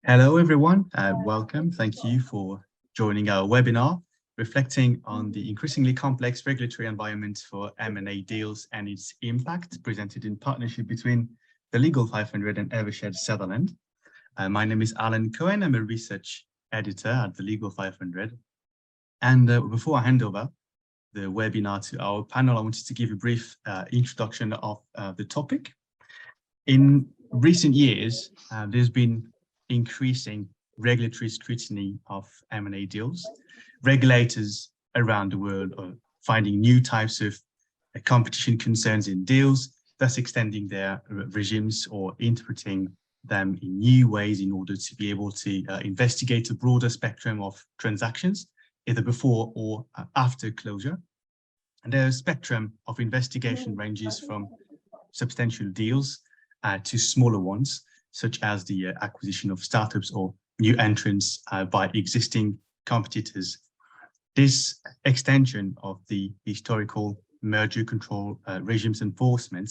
Hello, everyone. Welcome. Thank you for joining our webinar, reflecting on the increasingly complex regulatory environment for M&A deals and its impact, presented in partnership between the Legal 500 and Evershed Sutherland. My name is Alan Cohen. I'm a research editor at the Legal 500. And before I hand over the webinar to our panel, I wanted to give a brief introduction of the topic. In recent years, there's been increasing regulatory scrutiny of M&A deals. Regulators around the world are finding new types of competition concerns in deals, thus extending their regimes or interpreting them in new ways in order to be able to investigate a broader spectrum of transactions, either before or after closure. And the spectrum of investigation ranges from substantial deals to smaller ones, such as the acquisition of startups or new entrants by existing competitors. This extension of the historical merger control regimes enforcement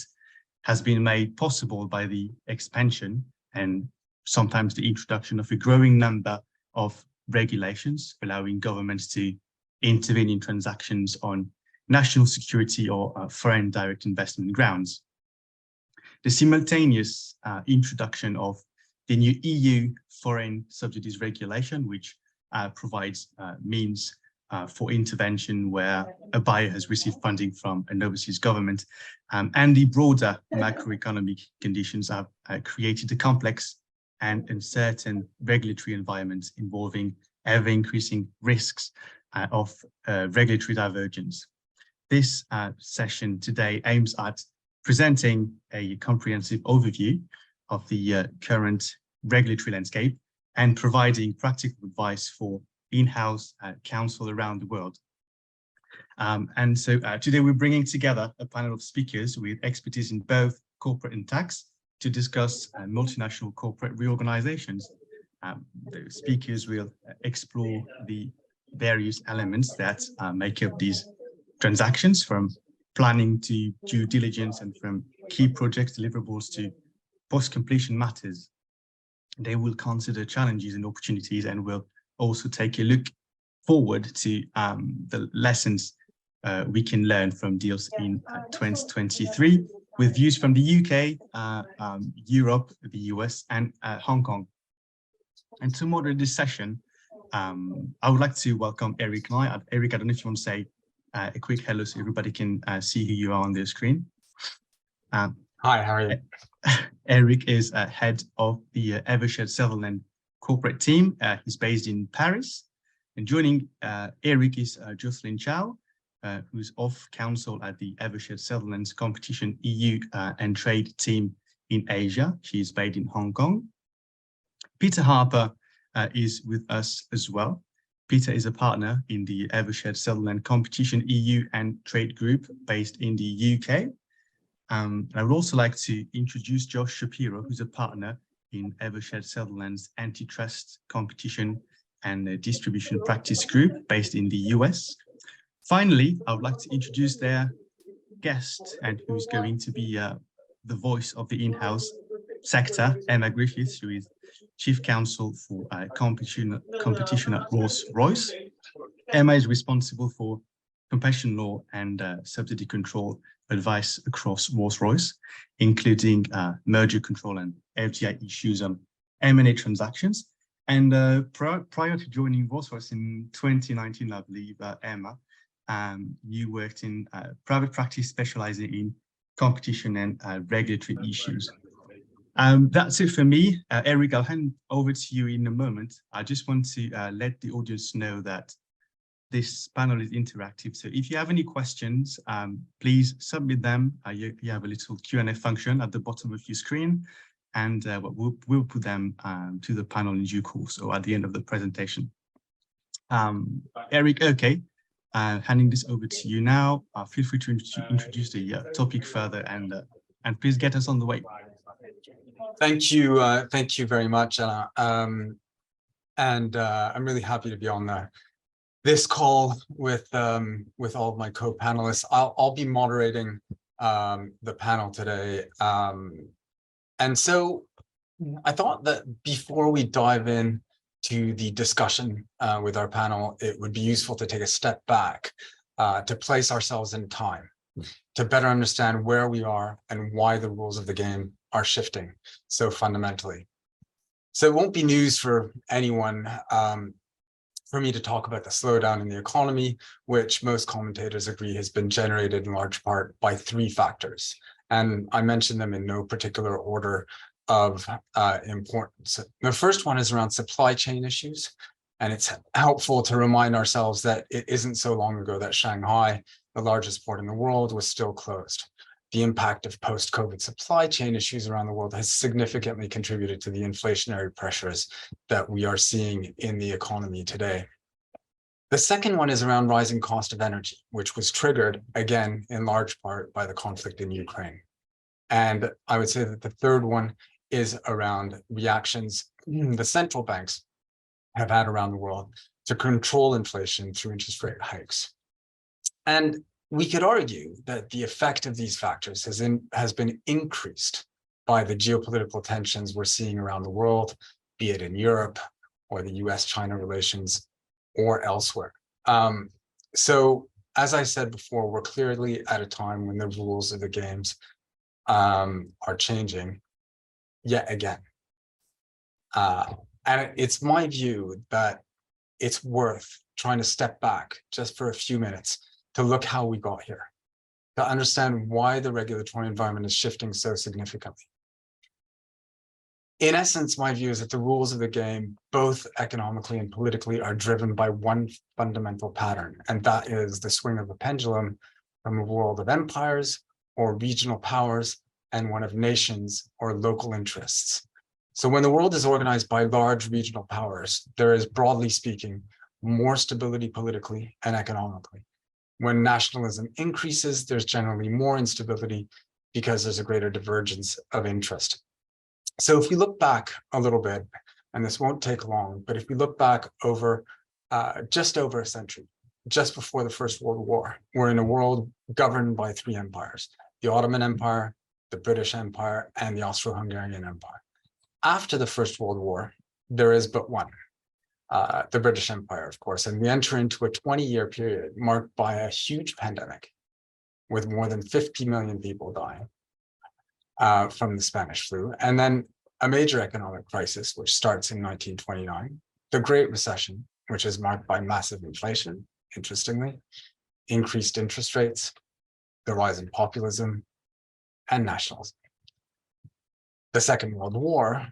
has been made possible by the expansion and sometimes the introduction of a growing number of regulations, allowing governments to intervene in transactions on national security or foreign direct investment grounds. The simultaneous introduction of the new EU foreign subsidies regulation, which provides means for intervention where a buyer has received funding from an overseas government, and the broader macroeconomic conditions have created a complex and uncertain regulatory environment involving ever-increasing risks of regulatory divergence. This session today aims at presenting a comprehensive overview of the current regulatory landscape and providing practical advice for in-house counsel around the world. And so today we're bringing together a panel of speakers with expertise in both corporate and tax to discuss multinational corporate reorganizations. The speakers will explore the various elements that make up these transactions, from planning to due diligence and from key project deliverables to post-completion matters. They will consider challenges and opportunities and will also take a look forward to the lessons we can learn from deals in 2023 with views from the UK, Europe, the US and Hong Kong. And to moderate this session, I would like to welcome Eric Nye. Eric, I don't know if you want to say a quick hello so everybody can see who you are on the screen. Hi, how are you? Eric is head of the Evershed Sutherland corporate team. He's based in Paris. And joining Eric is Jocelyn Chow, who's off counsel at the Evershed Sutherland's competition EU and trade team in Asia. She's based in Hong Kong. Peter Harper is with us as well. Peter is a partner in the Evershed Sutherland Competition EU and Trade Group based in the UK. I would also like to introduce Josh Shapiro, who's a partner in Evershed Sutherland's Antitrust Competition and Distribution Practice Group based in the US. Finally, I would like to introduce their guest and who's going to be the voice of the in-house sector, Emma Griffiths, who is Chief Counsel for competition at Rolls-Royce. Emma is responsible for competition law and subsidy control advice across Rolls-Royce, including merger control and FDI issues on M&A transactions. And prior to joining Rolls-Royce in 2019, I believe, Emma, you worked in private practice specializing in competition and regulatory issues. That's it for me. Eric, I'll hand over to you in a moment. I just want to let the audience know that this panel is interactive. So if you have any questions, please submit them. You have a little Q&A function at the bottom of your screen, and we'll put them to the panel in due course or at the end of the presentation. Eric, okay, handing this over to you now. Feel free to introduce the topic further and please get us on the way. Thank you very much, Anna. I'm really happy to be on this call with all of my co-panelists. I'll be moderating the panel today, and so I thought that before we dive in to the discussion with our panel, it would be useful to take a step back to place ourselves in time, to better understand where we are and why the rules of the game are shifting so fundamentally. So it won't be news for anyone for me to talk about the slowdown in the economy, which most commentators agree has been generated in large part by three factors. And I mentioned them in no particular order of importance. The first one is around supply chain issues. And it's helpful to remind ourselves that it isn't so long ago that Shanghai, the largest port in the world, was still closed. The impact of post-COVID supply chain issues around the world has significantly contributed to the inflationary pressures that we are seeing in the economy today. The second one is around rising cost of energy, which was triggered, again, in large part by the conflict in Ukraine. And I would say that the third one is around reactions the central banks have had around the world to control inflation through interest rate hikes. And we could argue that the effect of these factors has been increased by the geopolitical tensions we're seeing around the world, be it in Europe or the US-China relations or elsewhere. So as I said before, we're clearly at a time when the rules of the games are changing yet again. And it's my view that it's worth trying to step back just for a few minutes to look how we got here, to understand why the regulatory environment is shifting so significantly. In essence, my view is that the rules of the game, both economically and politically, are driven by one fundamental pattern, and that is the swing of a pendulum from a world of empires or regional powers and one of nations or local interests. So when the world is organized by large regional powers, there is, broadly speaking, more stability politically and economically. When nationalism increases, there's generally more instability because there's a greater divergence of interest. So if we look back a little bit, and this won't take long, but if we look back over just over a century, just before the First World War, we're in a world governed by three empires: the Ottoman Empire, the British Empire, and the Austro-Hungarian Empire. After the First World War, there is but one, the British Empire, of course, and we enter into a 20-year period marked by a huge pandemic with more than 50 million people dying from the Spanish flu, and then a major economic crisis, which starts in 1929, the Great Recession, which is marked by massive inflation, interestingly, increased interest rates, the rise in populism, and nationalism. The Second World War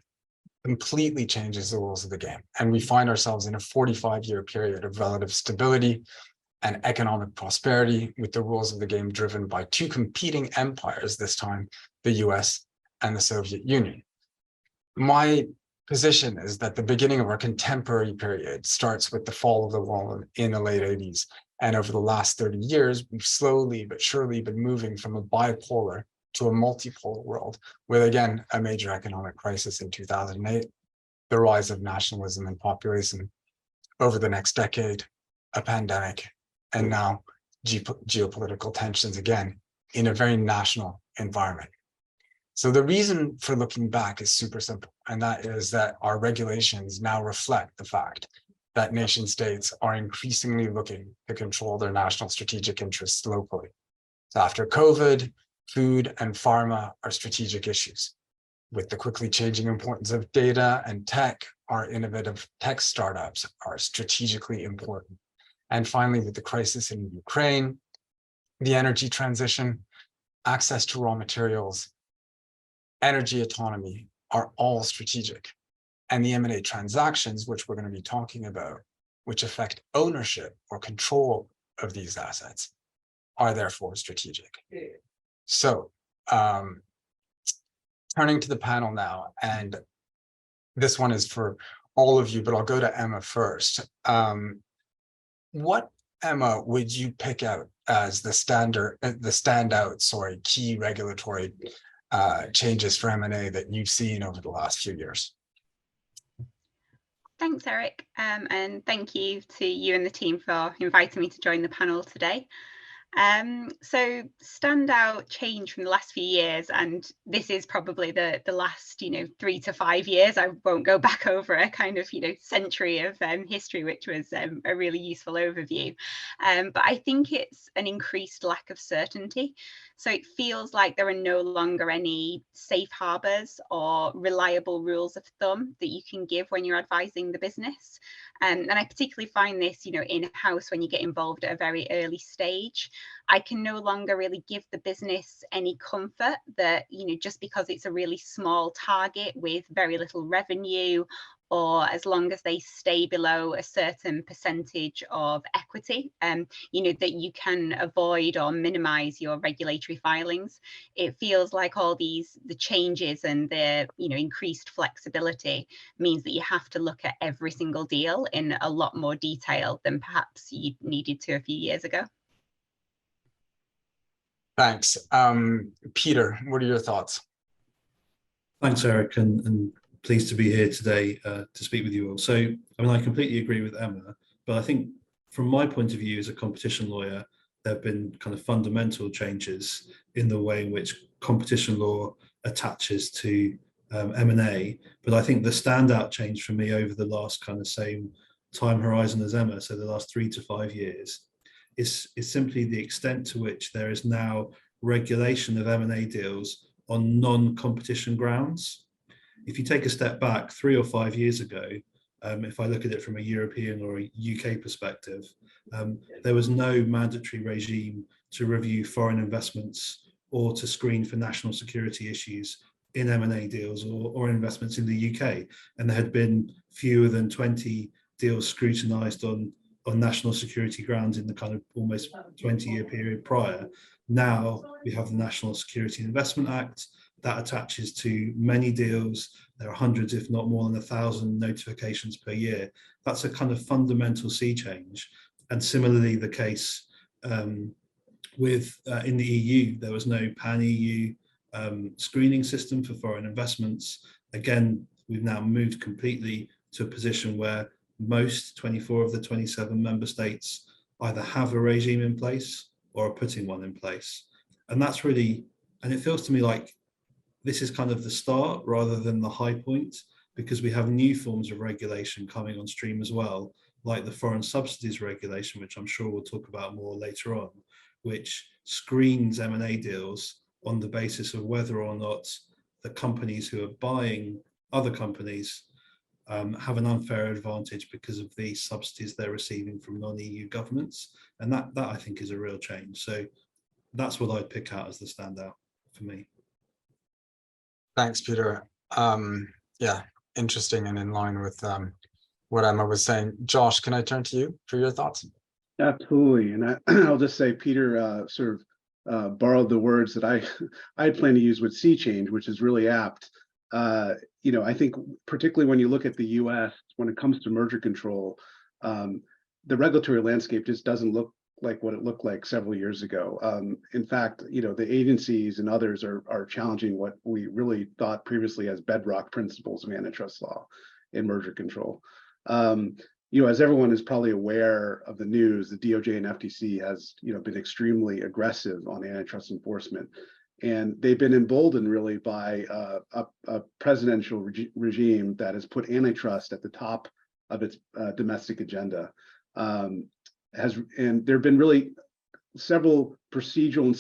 completely changes the rules of the game, and we find ourselves in a 45-year period of relative stability and economic prosperity, with the rules of the game driven by two competing empires, this time the US and the Soviet Union. My position is that the beginning of our contemporary period starts with the fall of the wall in the late 80s. And over the last 30 years, we've slowly but surely been moving from a bipolar to a multipolar world, with, again, a major economic crisis in 2008, the rise of nationalism and populism over the next decade, a pandemic, and now geopolitical tensions again in a very national environment. So the reason for looking back is super simple, and that is that our regulations now reflect the fact that nation states are increasingly looking to control their national strategic interests locally. So after COVID, food and pharma are strategic issues. With the quickly changing importance of data and tech, our innovative tech startups are strategically important. And finally, with the crisis in Ukraine, the energy transition, access to raw materials, energy autonomy are all strategic. And the M&A transactions, which we're going to be talking about, which affect ownership or control of these assets, are therefore strategic. So turning to the panel now, and this one is for all of you, but I'll go to Emma first. What, Emma, would you pick out as the standout, key regulatory changes for M&A that you've seen over the last few years? Thanks, Eric, and thank you to you and the team for inviting me to join the panel today. So standout change from the last few years, and this is probably the last 3 to 5 years. I won't go back over a kind of century of history, which was a really useful overview. But I think it's an increased lack of certainty. So it feels like there are no longer any safe harbors or reliable rules of thumb that you can give when you're advising the business. And I particularly find this, in-house when you get involved at a very early stage. I can no longer really give the business any comfort that, just because it's a really small target with very little revenue, or as long as they stay below a certain percentage of equity, that you can avoid or minimize your regulatory filings. It feels like all the changes and the increased flexibility means that you have to look at every single deal in a lot more detail than perhaps you needed to a few years ago. Thanks. Peter, what are your thoughts? Thanks, Eric, and pleased to be here today to speak with you all. So, I completely agree with Emma, but I think from my point of view as a competition lawyer, there have been kind of fundamental changes in the way in which competition law attaches to M&A. But I think the standout change for me over the last kind of same time horizon as Emma, so the last 3 to 5 years, is simply the extent to which there is now regulation of M&A deals on non-competition grounds. If you take a step back 3 or 5 years ago, if I look at it from a European or a UK perspective, there was no mandatory regime to review foreign investments or to screen for national security issues in M&A deals or investments in the UK. And there had been fewer than 20 deals scrutinised on national security grounds in the kind of almost 20-year period prior. Now we have the National Security and Investment Act that attaches to many deals. There are hundreds, if not more than 1,000 notifications per year. That's a kind of fundamental sea change. And similarly, the case with in the EU, there was no pan-EU screening system for foreign investments. Again, we've now moved completely to a position where most 24 of the 27 member states either have a regime in place or are putting one in place. And that's really, and it feels to me like this is kind of the start rather than the high point, because we have new forms of regulation coming on stream as well, like the foreign subsidies regulation, which I'm sure we'll talk about more later on, which screens M&A deals on the basis of whether or not the companies who are buying other companies have an unfair advantage because of the subsidies they're receiving from non-EU governments. And that I think is a real change. So that's what I'd pick out as the standout for me. Thanks, Peter. Yeah, interesting and in line with what Emma was saying. Josh, can I turn to you for your thoughts? Absolutely. And I'll just say Peter sort of borrowed the words that I had planned to use with sea change, which is really apt. I think particularly when you look at the US, when it comes to merger control, the regulatory landscape just doesn't look like what it looked like several years ago. In fact, the agencies and others are challenging what we really thought previously as bedrock principles of antitrust law in merger control. As everyone is probably aware of the news, the DOJ and FTC has been extremely aggressive on antitrust enforcement. And they've been emboldened really by a presidential regime that has put antitrust at the top of its domestic agenda. And there have been really several procedural and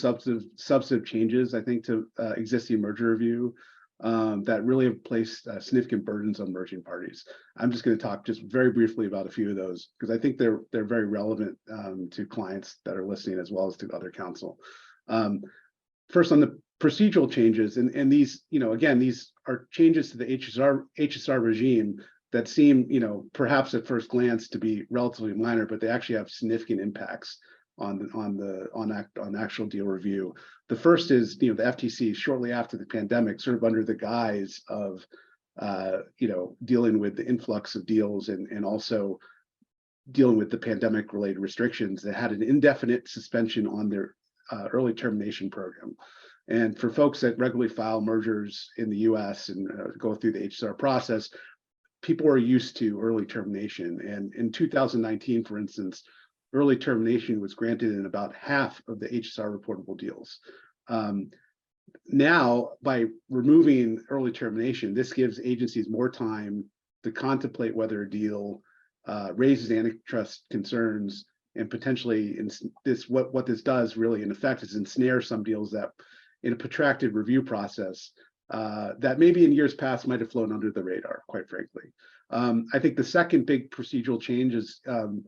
substantive changes, I think, to existing merger review that really have placed significant burdens on merging parties. I'm just going to talk just very briefly about a few of those because I think they're very relevant to clients that are listening as well as to other counsel. First, on the procedural changes, and these, again, these are changes to the HSR regime that seem, perhaps at first glance to be relatively minor, but they actually have significant impacts on actual deal review. The first is, the FTC shortly after the pandemic, sort of under the guise of, dealing with the influx of deals and also dealing with the pandemic-related restrictions, that had an indefinite suspension on their early termination program. And for folks that regularly file mergers in the US and go through the HSR process, people are used to early termination. And in 2019, for instance, early termination was granted in about half of the HSR reportable deals. Now, by removing early termination, this gives agencies more time to contemplate whether a deal raises antitrust concerns, and potentially what this does really in effect is ensnare some deals that in a protracted review process that maybe in years past might have flown under the radar, quite frankly. I think the second big procedural change is the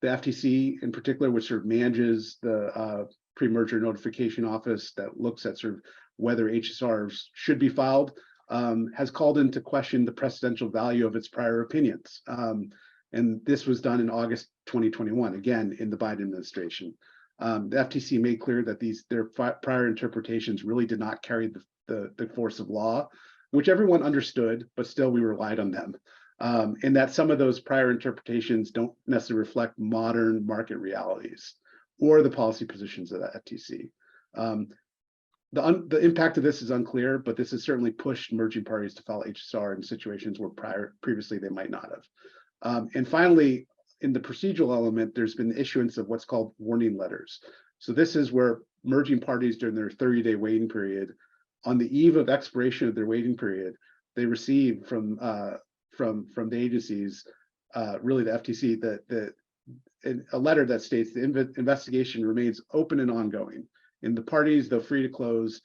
FTC in particular, which sort of manages the pre-merger notification office that looks at sort of whether HSRs should be filed, has called into question the precedential value of its prior opinions. And this was done in August 2021, again, in the Biden administration. The FTC made clear that their prior interpretations really did not carry the force of law, which everyone understood, but still we relied on them. And that some of those prior interpretations don't necessarily reflect modern market realities or the policy positions of the FTC. The impact of this is unclear, but this has certainly pushed merging parties to file HSR in situations where previously they might not have. And finally, in the procedural element, there's been the issuance of what's called warning letters. So this is where merging parties during their 30-day waiting period, on the eve of expiration of their waiting period, they receive from the agencies, really the FTC, a letter that states the investigation remains open and ongoing, and the parties, though free to close,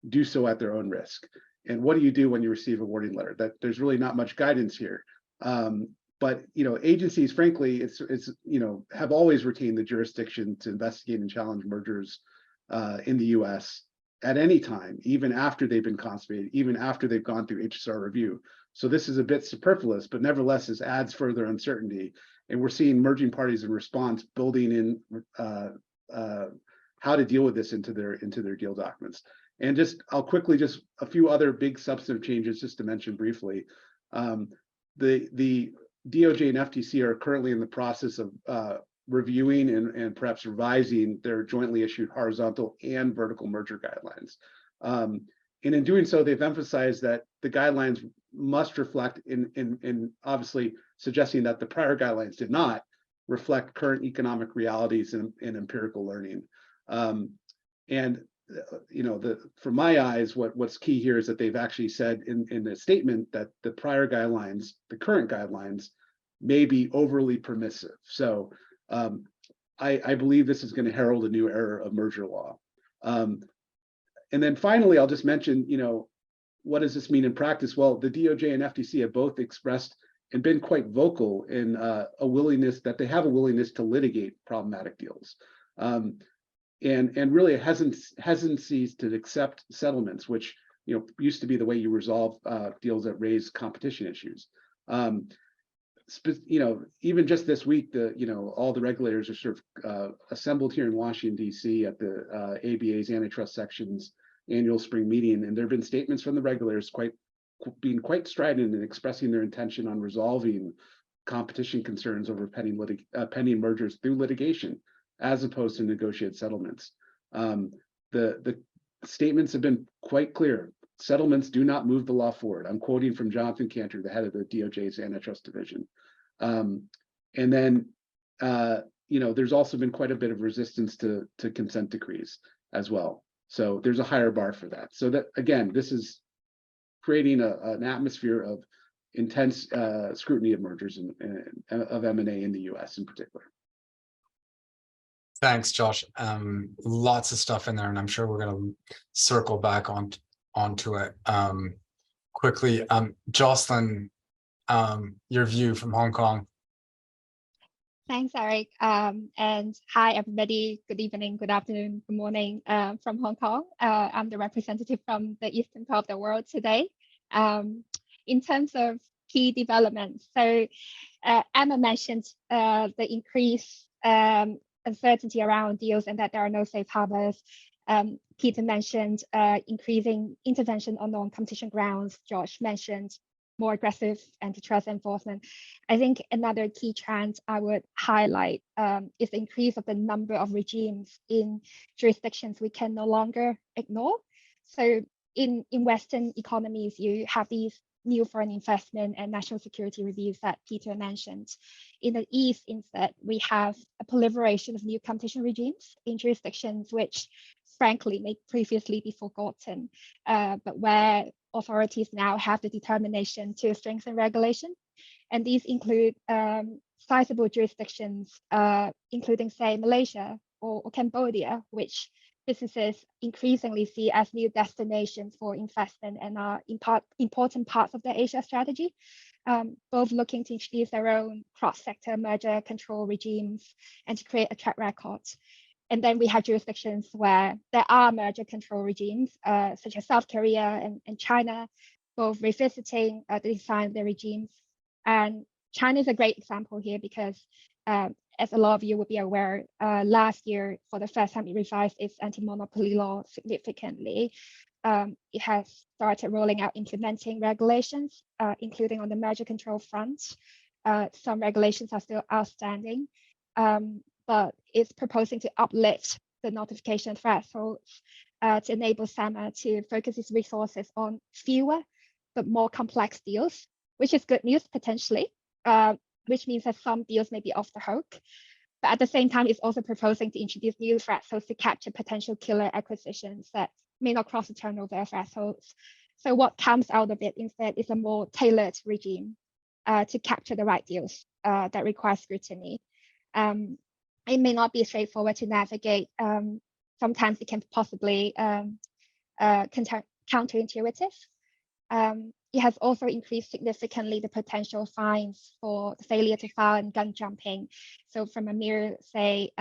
do so at their own risk. And what do you do when you receive a warning letter? That there's really not much guidance here. But agencies, frankly, have always retained the jurisdiction to investigate and challenge mergers in the U.S. at any time, even after they've been consummated, even after they've gone through HSR review. So this is a bit superfluous, but nevertheless, this adds further uncertainty. And we're seeing merging parties in response building in how to deal with this into their deal documents. And I'll quickly just a few other big substantive changes just to mention briefly. The DOJ and FTC are currently in the process of reviewing and perhaps revising their jointly issued horizontal and vertical merger guidelines. And in doing so, they've emphasized that the guidelines must reflect in obviously suggesting that the prior guidelines did not reflect current economic realities and empirical learning. From my eyes, what's key here is that they've actually said in the statement that the prior guidelines, the current guidelines, may be overly permissive. So I believe this is going to herald a new era of merger law. And then finally, I'll just mention, what does this mean in practice? Well, the DOJ and FTC have both expressed and been quite vocal in a willingness to litigate problematic deals. And really a hesitancies to accept settlements, which used to be the way you resolve deals that raise competition issues. Even just this week, all the regulators are sort of assembled here in Washington, D.C. at the ABA's antitrust section's annual spring meeting, and there have been statements from the regulators being quite strident and expressing their intention on resolving competition concerns over pending mergers through litigation, as opposed to negotiated settlements. The statements have been quite clear. Settlements do not move the law forward. I'm quoting from Jonathan Cantor, the head of the DOJ's antitrust division. And then, there's also been quite a bit of resistance to consent decrees as well. So there's a higher bar for that. So that, again, this is creating an atmosphere of intense scrutiny of mergers of M&A in the US in particular. Thanks, Josh. Lots of stuff in there, and I'm sure we're going to circle back onto it quickly. Jocelyn, your view from Hong Kong. Thanks, Eric. And hi, everybody. Good evening, good afternoon, good morning from Hong Kong. I'm the representative from the eastern part of the world today. In terms of key developments, so Emma mentioned the increased uncertainty around deals and that there are no safe harbors. Peter mentioned increasing intervention on non-competition grounds. Josh mentioned more aggressive antitrust enforcement. I think another key trend I would highlight is the increase of the number of regimes in jurisdictions we can no longer ignore. So in Western economies, you have these new foreign investment and national security reviews that Peter mentioned. In the East, instead, we have a proliferation of new competition regimes in jurisdictions which, frankly, may previously be forgotten, but where authorities now have the determination to strengthen regulation. And these include sizable jurisdictions, including, say, Malaysia or Cambodia, which businesses increasingly see as new destinations for investment and are important parts of the Asia strategy, both looking to introduce their own cross-sector merger control regimes and to create a track record. And then we have jurisdictions where there are merger control regimes, such as South Korea and China, both revisiting the design of their regimes. And China is a great example here because as a lot of you will be aware, last year, for the first time, it revised its anti-monopoly law significantly. It has started rolling out implementing regulations, including on the merger control front. Some regulations are still outstanding, but it's proposing to uplift the notification thresholds to enable SAMR to focus its resources on fewer but more complex deals, which is good news potentially. Which means that some deals may be off the hook. But at the same time, it's also proposing to introduce new thresholds to capture potential killer acquisitions that may not cross the turnover thresholds. So what comes out of it instead is a more tailored regime to capture the right deals that require scrutiny. It may not be straightforward to navigate. Sometimes it can possibly counterintuitive. It has also increased significantly the potential fines for failure to file and gun jumping. So from a mere, say,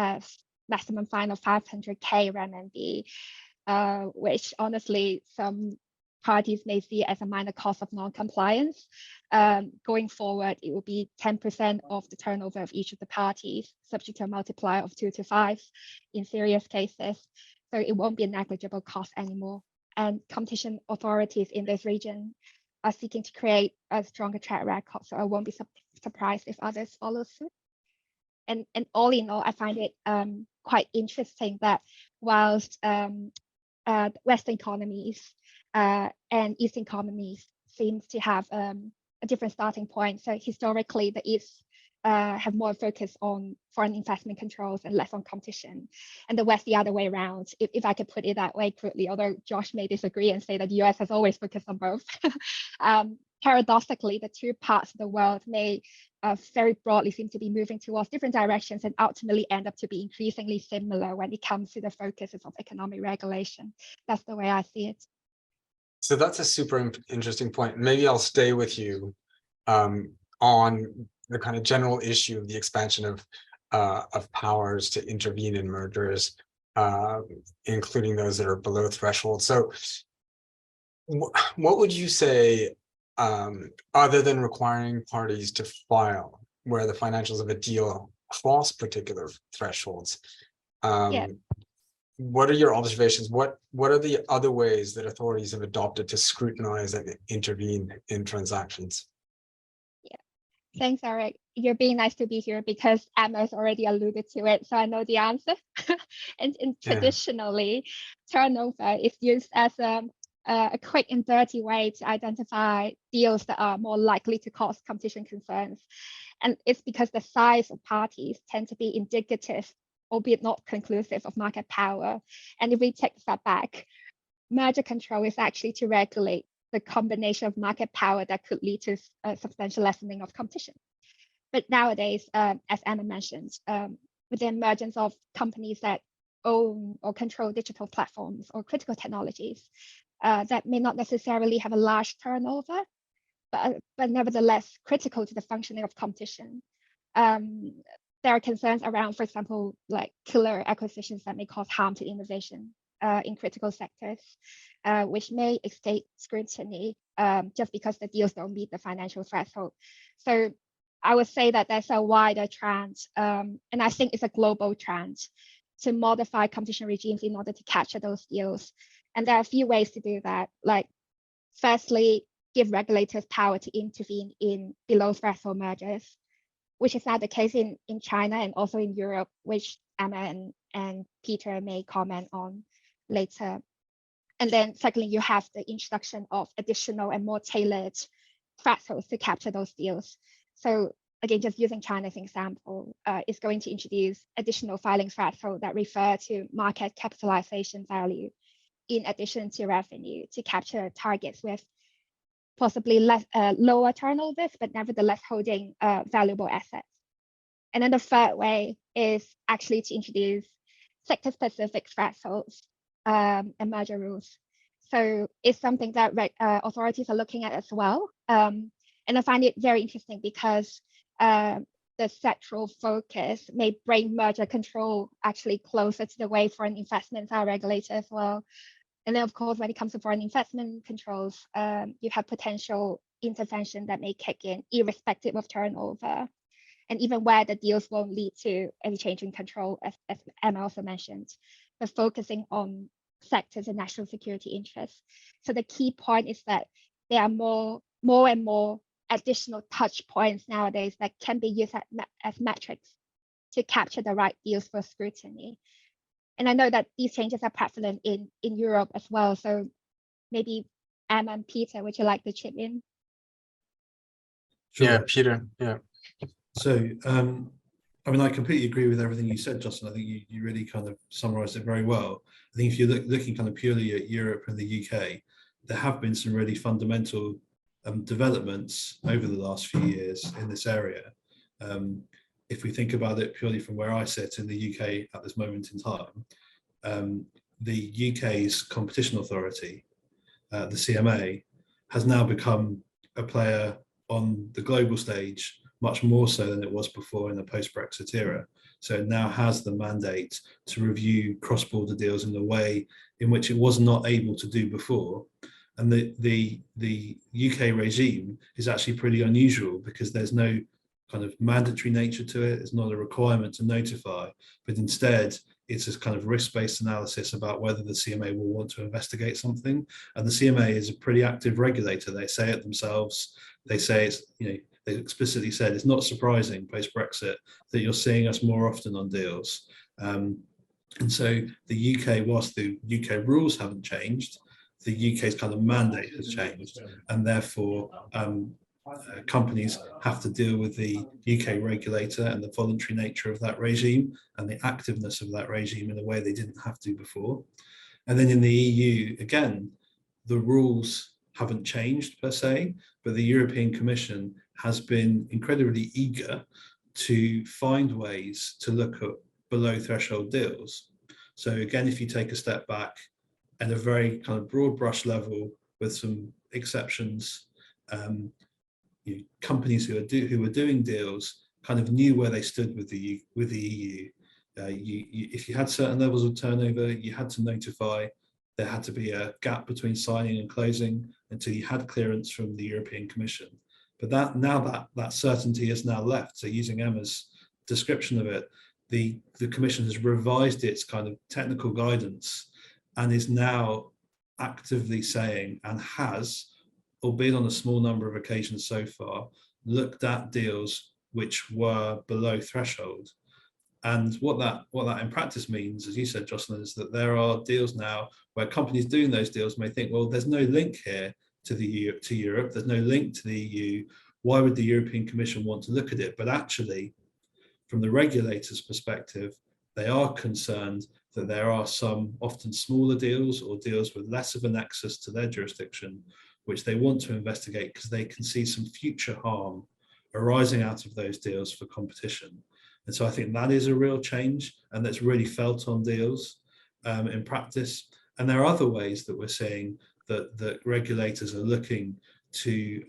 maximum fine of 500K RMB, which honestly some parties may see as a minor cost of non-compliance. Going forward, it will be 10% of the turnover of each of the parties, subject to a multiplier of 2 to 5 in serious cases. So it won't be a negligible cost anymore. And competition authorities in this region are seeking to create a stronger track record, so I won't be surprised if others follow suit. And all in all, I find it quite interesting that whilst Western economies and Eastern economies seems to have a different starting point. So historically, the East have more focus on foreign investment controls and less on competition, and the West the other way around, if I could put it that way crudely, although Josh may disagree and say that the US has always focused on both. Paradoxically, the two parts of the world may very broadly seem to be moving towards different directions and ultimately end up to be increasingly similar when it comes to the focuses of economic regulation. That's the way I see it. So that's a super interesting point. Maybe I'll stay with you on the kind of general issue of the expansion of powers to intervene in mergers, including those that are below threshold. So what would you say, other than requiring parties to file where the financials of a deal cross particular thresholds? What are your observations? What are the other ways that authorities have adopted to scrutinize and intervene in transactions? Thanks, Eric. You're being nice to be here because Emma's already alluded to it, so I know the answer. and traditionally, turnover is used as a quick and dirty way to identify deals that are more likely to cause competition concerns. And it's because the size of parties tend to be indicative, albeit not conclusive, of market power. And if we take a step back, merger control is actually to regulate the combination of market power that could lead to a substantial lessening of competition. But nowadays, as Emma mentioned, with the emergence of companies that own or control digital platforms or critical technologies that may not necessarily have a large turnover, but nevertheless critical to the functioning of competition. There are concerns around, for example, like killer acquisitions that may cause harm to innovation in critical sectors, which may escape scrutiny just because the deals don't meet the financial threshold. So I would say that there's a wider trend, and I think it's a global trend, to modify competition regimes in order to capture those deals. And there are a few ways to do that. Like, firstly, give regulators power to intervene in below threshold mergers, which is now the case in China and also in Europe, which Emma and Peter may comment on later. And then secondly, you have the introduction of additional and more tailored thresholds to capture those deals. So again, just using China as an example, is going to introduce additional filing thresholds that refer to market capitalization value in addition to revenue to capture targets with possibly less lower turnovers, but nevertheless holding valuable assets. And then the third way is actually to introduce sector-specific thresholds and merger rules. So it's something that authorities are looking at as well. And I find it very interesting because the sectoral focus may bring merger control actually closer to the way foreign investments are regulated as well. And then, of course, when it comes to foreign investment controls, you have potential intervention that may kick in irrespective of turnover, and even where the deals won't lead to any change in control, as Emma also mentioned, but focusing on sectors and national security interests. So the key point is that there are more and more additional touch points nowadays that can be used as metrics to capture the right deals for scrutiny. And I know that these changes are prevalent in Europe as well. So maybe Emma and Peter, would you like to chip in? Sure. Yeah, Peter. Yeah. So, I mean, I completely agree with everything you said, Justin. I think you really kind of summarised it very well. I think if you're looking kind of purely at Europe and the UK, there have been some really fundamental developments over the last few years in this area. If we think about it purely from where I sit in the UK at this moment in time, the UK's competition authority, the CMA, has now become a player on the global stage, much more so than it was before in the post-Brexit era. So it now has the mandate to review cross-border deals in a way in which it was not able to do before. And the UK regime is actually pretty unusual because there's no kind of mandatory nature to it. It's not a requirement to notify, but instead it's a kind of risk-based analysis about whether the CMA will want to investigate something. And the CMA is a pretty active regulator. They say it themselves. They say it's, they explicitly said it's not surprising post-Brexit that you're seeing us more often on deals. And so the UK, whilst the UK rules haven't changed, the UK's kind of mandate has changed, and therefore companies have to deal with the UK regulator and the voluntary nature of that regime and the activeness of that regime in a way they didn't have to before. And then in the EU, again, the rules haven't changed per se, but the European Commission has been incredibly eager to find ways to look at below threshold deals. So again, if you take a step back at a very kind of broad brush level with some exceptions, companies who were doing deals kind of knew where they stood with the EU. If you had certain levels of turnover, you had to notify. There had to be a gap between signing and closing until you had clearance from the European Commission. But that certainty has now left. So using Emma's description of it, the Commission has revised its kind of technical guidance and is now actively saying, and has, albeit on a small number of occasions so far, looked at deals which were below threshold. And what that in practice means, as you said, Jocelyn, is that there are deals now where companies doing those deals may think, well, there's no link here to Europe, there's no link to the EU. Why would the European Commission want to look at it? But actually, from the regulator's perspective, they are concerned that there are some often smaller deals or deals with less of a nexus to their jurisdiction, which they want to investigate because they can see some future harm arising out of those deals for competition. And so I think that is a real change, and that's really felt on deals in practice. And there are other ways that we're seeing that regulators are looking to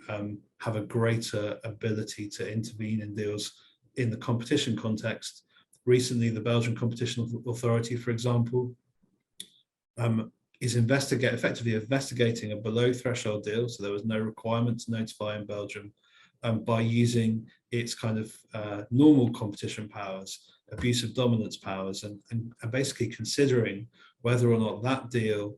have a greater ability to intervene in deals in the competition context. Recently, the Belgian Competition Authority, for example, is effectively investigating a below threshold deal. So there was no requirement to notify in Belgium by using its kind of normal competition powers, abusive dominance powers, and basically considering whether or not that deal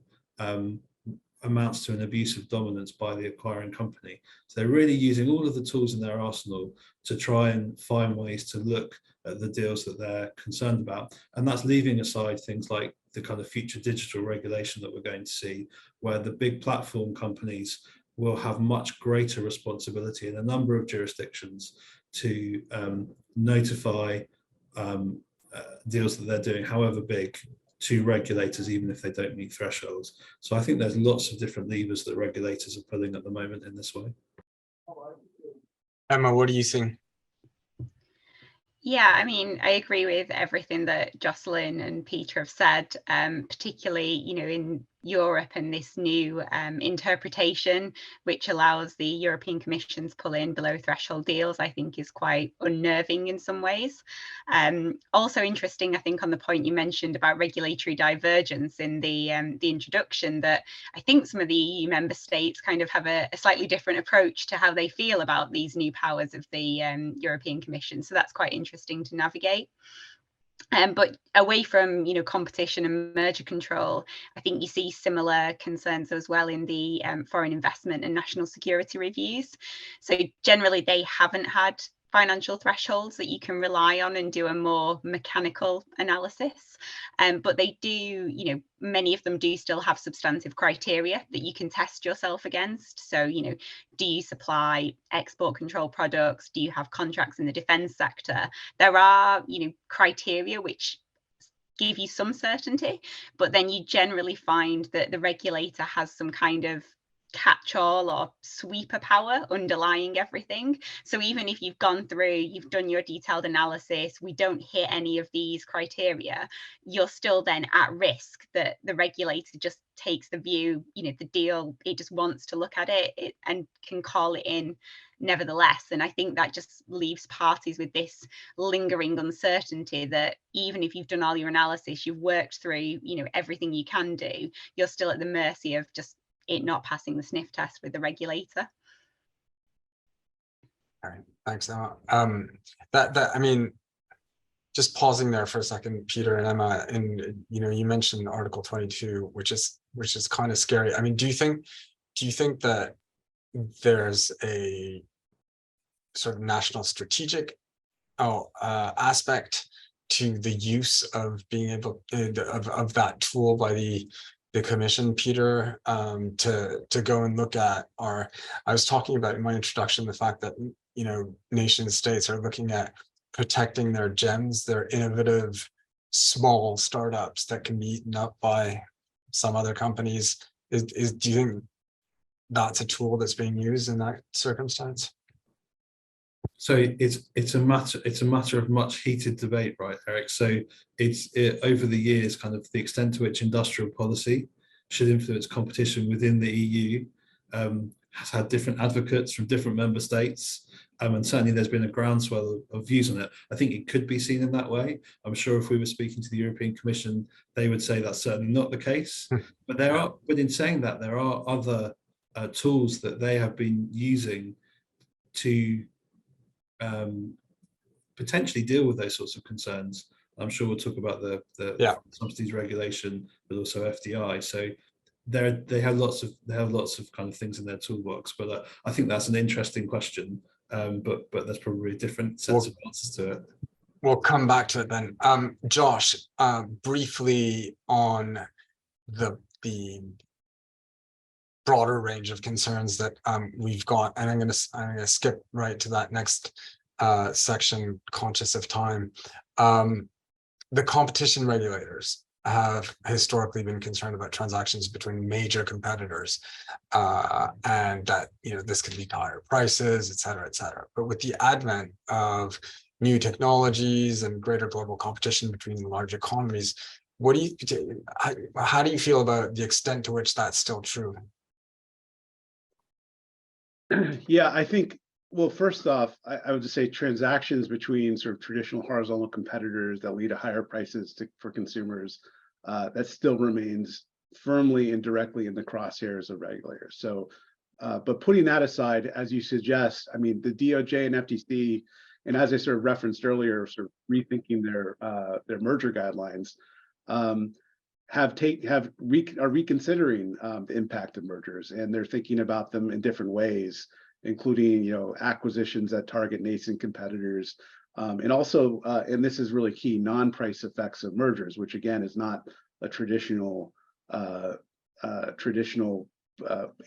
amounts to an abuse of dominance by the acquiring company. So they're really using all of the tools in their arsenal to try and find ways to look at the deals that they're concerned about. And that's leaving aside things like the kind of future digital regulation that we're going to see, where the big platform companies will have much greater responsibility in a number of jurisdictions to notify deals that they're doing, however big, to regulators, even if they don't meet thresholds. So I think there's lots of different levers that regulators are pulling at the moment in this way. Emma, what do you think? Yeah, I mean, I agree with everything that Jocelyn and Peter have said, particularly, in Europe and this new interpretation, which allows the European Commission to pull in below threshold deals, I think is quite unnerving in some ways. Also interesting, I think, on the point you mentioned about regulatory divergence in the introduction, that I think some of the EU member states kind of have a slightly different approach to how they feel about these new powers of the European Commission. So that's quite interesting to navigate. But away from competition and merger control, I think you see similar concerns as well in the foreign investment and national security reviews. So generally they haven't had financial thresholds that you can rely on and do a more mechanical analysis. But they do, many of them do still have substantive criteria that you can test yourself against. So, do you supply export control products? Do you have contracts in the defense sector? There are, criteria which give you some certainty, but then you generally find that the regulator has some kind of catch-all or sweeper power underlying everything. So even if you've gone through, you've done your detailed analysis, we don't hit any of these criteria, you're still then at risk that the regulator just takes the view, the deal, it just wants to look at it and can call it in nevertheless. And I think that just leaves parties with this lingering uncertainty that even if you've done all your analysis, you've worked through, everything you can do, you're still at the mercy of just it not passing the sniff test with the regulator. All right, thanks, Emma. I mean, just pausing there for a second, Peter and Emma, and you mentioned Article 22, which is kind of scary. I mean, do you think that there's a sort of national strategic aspect to the use of being able of that tool by the Commission, Peter, to go and look at I was talking about in my introduction the fact that nation states are looking at protecting their gems, their innovative small startups that can be eaten up by some other companies. Do you think that's a tool that's being used in that circumstance? So it's a matter of much heated debate, right, Eric? So it's over the years, kind of the extent to which industrial policy should influence competition within the EU has had different advocates from different member states, and certainly there's been a groundswell of views on it. I think it could be seen in that way. I'm sure if we were speaking to the European Commission, they would say that's certainly not the case. But in saying that, there are other tools that they have been using to potentially deal with those sorts of concerns. I'm sure we'll talk about the subsidies regulation, but also FDI. So they have lots of kind of things in their toolbox. But I think that's an interesting question. But there's probably a different sense of answers to it. We'll come back to it then. Josh, briefly on the broader range of concerns that we've got, and I'm gonna skip right to that next section, conscious of time. The competition regulators have historically been concerned about transactions between major competitors, and that this could lead to higher prices, et cetera, et cetera. But with the advent of new technologies and greater global competition between large economies, how do you feel about the extent to which that's still true? Yeah, I think, well, first off, I would just say transactions between sort of traditional horizontal competitors that lead to higher prices for consumers, that still remains firmly and directly in the crosshairs of regulators. So, but putting that aside, as you suggest, I mean, the DOJ and FTC, and as I sort of referenced earlier, sort of rethinking their merger guidelines, are reconsidering the impact of mergers, and they're thinking about them in different ways, including acquisitions that target nascent competitors, and also, and this is really key, non-price effects of mergers, which again is not a traditional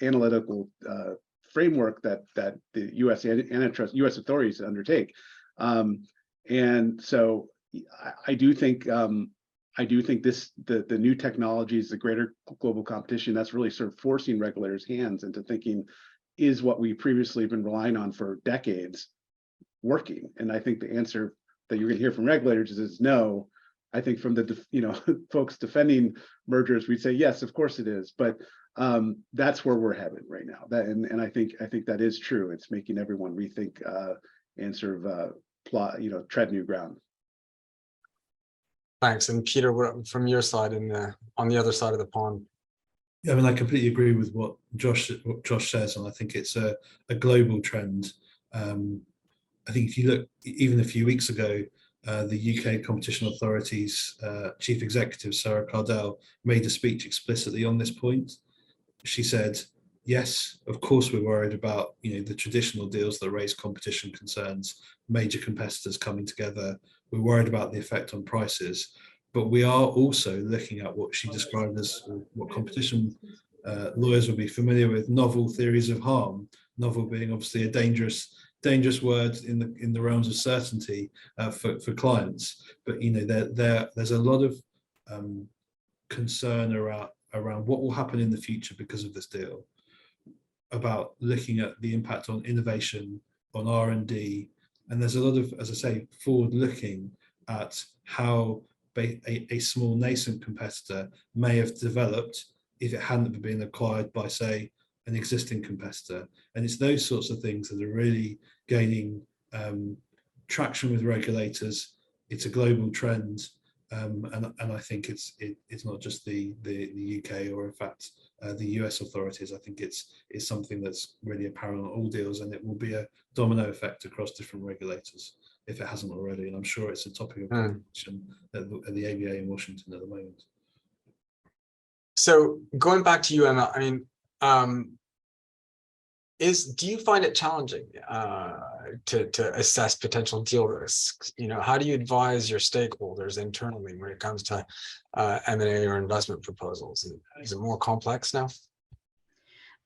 analytical framework that the U.S. antitrust U.S. authorities undertake. And so I do think this the new technologies, the greater global competition, that's really sort of forcing regulators' hands into thinking, is what we previously been relying on for decades working? And I think the answer that you're going to hear from regulators is no. I think from the folks defending mergers, we'd say yes, of course it is. But that's where we're headed right now. And I think that is true. It's making everyone rethink and sort of plot, tread new ground. Thanks. And Peter, from your side on the other side of the pond. Yeah, I mean, I completely agree with what Josh says, and I think it's a global trend. I think if you look, even a few weeks ago, the UK Competition Authority's Chief Executive, Sarah Cardell, made a speech explicitly on this point. She said, yes, of course we're worried about the traditional deals that raise competition concerns, major competitors coming together. We're worried about the effect on prices, but we are also looking at what she described as what competition lawyers will be familiar with, novel theories of harm. Novel being obviously a dangerous word in the realms of certainty for clients. But there's a lot of concern around what will happen in the future because of this deal, about looking at the impact on innovation, on R&D, and there's a lot of, as I say, forward looking at how a small nascent competitor may have developed if it hadn't been acquired by, say, an existing competitor. And it's those sorts of things that are really gaining traction with regulators. It's a global trend, and I think it's not just the UK or in fact the US authorities. I think it's something that's really apparent on all deals, and it will be a domino effect across different regulators if it hasn't already. And I'm sure it's a topic of conversation at the ABA in Washington at the moment. So going back to you, Emma, I mean, do you find it challenging to assess potential deal risks? How do you advise your stakeholders internally when it comes to M&A or investment proposals? Is it more complex now?